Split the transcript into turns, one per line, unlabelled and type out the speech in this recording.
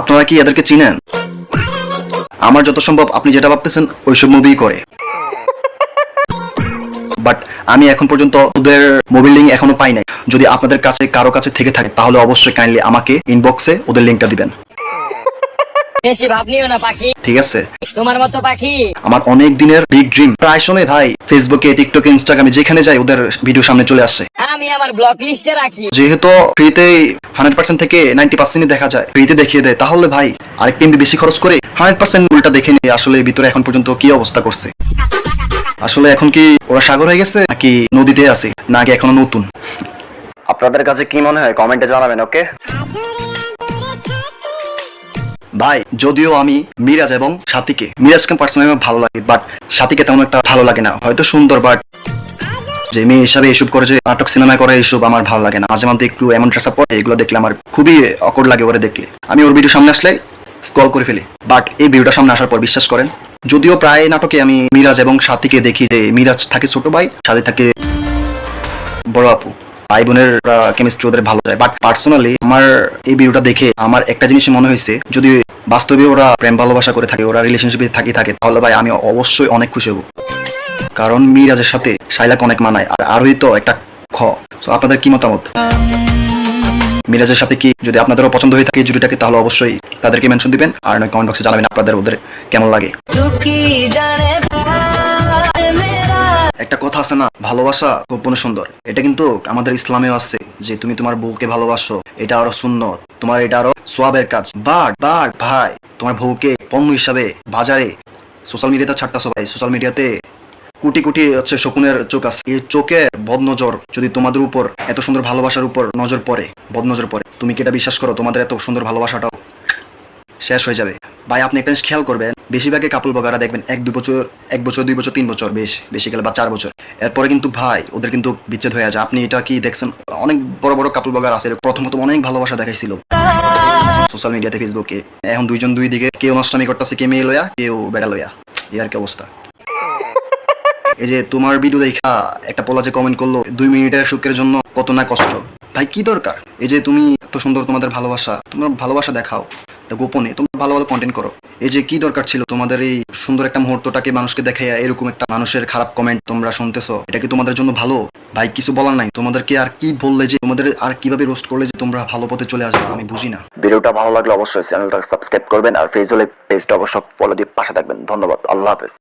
আপনারা কি এদেরকে চিনেন? আমার যত সম্ভব আপনি যেটা ভাবতেছেন ওইসব মুভি করে, বাট আমি এখন পর্যন্ত ওদের মোবাইল লিঙ্ক এখনো পাই নাই। যদি আপনাদের কাছে কারো কাছে থেকে থাকে তাহলে অবশ্যই কাইন্ডলি আমাকে ইনবক্সে ওদের লিঙ্কটা দিবেন।
বেশি ভাব নিও না পাখি,
ঠিক আছে?
তোমার মতো পাখি
আমার অনেক দিনের বিগ ড্রিম। প্রায় সময় ভাই ফেসবুকে, টিকটকে, ইনস্টাগ্রামে যেখানে যাই ওদের ভিডিও সামনে চলে আসছে।
আমি আমার ব্লক লিস্টে রাখি।
যেহেতু ফ্রিতেই 100% থেকে 90% দেখা যায়, ফ্রিতে দেখিয়ে দেয়, তাহলে ভাই আরেকটা এমবি বেশি খরচ করে 100% উল্টা দেখে নিয়ে আসলে ভিতরে এখন পর্যন্ত কি অবস্থা করছে। আসলে এখন কি ওরা সাগর হয়ে গেছে নাকি নদীতে আছে নাকি এখনো নতুন? আপনাদের কাছে কি মনে হয় কমেন্টে জানাবেন। ওকে ভাই, যদিও আমি মিরাজ এবং সাথীকে, মিরাজকে পার্সোনালি আমার ভালো লাগে, বাট সাথীকে তেমন একটা ভালো লাগে না। হয়তো সুন্দর, বাট যে মেয়ে হিসাবে এসব করে, যে নাটক সিনেমা করে, এইসব আমার ভালো লাগে না। মাঝে মাঝে একটু এমন ড্রেস আপ পরে এগুলো দেখলে আমার খুবই অকওয়ার্ড লাগে। ওরে দেখলে আমি ওর ভিডিও সামনে আসলে স্ক্রল করে ফেলি, বাট এই ভিডিওটা সামনে আসার পর বিশ্বাস করেন, যদিও প্রায় নাটকে আমি মিরাজ এবং সাথীকে দেখি যে মিরাজ থাকে ছোট ভাই, সাথী থাকে বড় আপু, ভাই বোনের কেমিস্ট্রি ওদের ভালো যায়। বাট পার্সোনালি আমার এই ভিডিওটা দেখে আমার একটা জিনিস মনে হয়েছে, যদি বাস্তবে ওরা প্রেম ভালোবাসা করে থাকে, ওরা রিলেশনশিপে থাকে, তাহলে ভাই আমি অবশ্যই অনেক খুশি হব। কারণ মিরাজের সাথে শাইলাক অনেক মানায়, আর আরোই তো একটা খ। সো আপনাদের কি মতামত? মিরাজের সাথে কি যদি আপনাদেরও পছন্দ হয়ে থাকে জুটিটাকে, তাহলে অবশ্যই তাদেরকে মেনশন দিবেন, আর নয় কমেন্ট বক্সে জানাবেন আপনাদের ওদের কেমন লাগে। একটা কথা আছে না, ভালোবাসা গোপনে সুন্দর। এটা কিন্তু আমাদের ইসলামেও আছে যে তুমি তোমার বউকে ভালোবাসো, এটা আরো সুন্নত, তোমার এটা আরো সোয়াবের কাজ। বাট ভাই, তোমার বউকে পণ্য হিসাবে বাজারে সোশ্যাল মিডিয়াতে ছাড়তেছো ভাই। সোশ্যাল মিডিয়াতে কোটি কোটি হচ্ছে শকুনের চোখ আছে, এই চোখে বদনজর যদি তোমাদের উপর, এত সুন্দর ভালোবাসার উপর নজর পড়ে, বদনজর পড়ে, তুমি কি এটা বিশ্বাস করো তোমাদের এত সুন্দর ভালোবাসাটাও শেষ হয়ে যাবে? ভাই আপনি একটা জিনিস খেয়াল করবেন, বেশিরভাগই কাপল বগারা দেখবেন 1-2 বছর, 1 বছর 2 বছর 3 বছর, বেশি গেলে বা 4 বছর, এরপরে কিন্তু ভাই ওদের কিন্তু বিচ্ছেদ হয়ে যায়। আপনি এটা কি দেখছেন? অনেক বড় বড় কাপল বগার আছে, প্রথমত অনেক ভালোবাসা দেখাইছিল সোশ্যাল মিডিয়াতে, ফেসবুকে, এখন দুইজন দুই দিকে, কেউ নষ্টামি করতেছে, কে মেয়ে লইয়া, কেউ বেড়া লইয়া, এই আর কি অবস্থা। এই যে তোমার ভিডিও দেখা একটা পোলা যে কমেন্ট করলো 2 মিনিটের সুখের জন্য কত না কষ্ট, ভাই কি দরকার? এই যে তুমি এত সুন্দর তোমাদের ভালোবাসা, তোমরা ভালোবাসা দেখাও গোপনে, তোমরা ভালো ভালো কন্টেন্ট করো, এই যে কি দরকার ছিল তোমাদের এই সুন্দর একটা মুহূর্তটাকে মানুষকে দেখাইয়া এরকম একটা মানুষের খারাপ কমেন্ট তোমরা শুনতেছো? এটা কি তোমাদের জন্য ভালো? ভাই কিছু বলার নাই, তোমাদেরকে আর কি বললে যে, তোমাদের আর কিভাবে রোস্ট করলে যে তোমরা ভালো পথে চলে আসবে, আমি বুঝি না। ভিডিওটা ভালো লাগলে অবশ্যই চ্যানেলটা সাবস্ক্রাইব করবেন, আর পেজ হলে পেজটা অবশ্যই ফলো দিয়ে পাশে থাকবেন। ধন্যবাদ, আল্লাহ হাফেজ।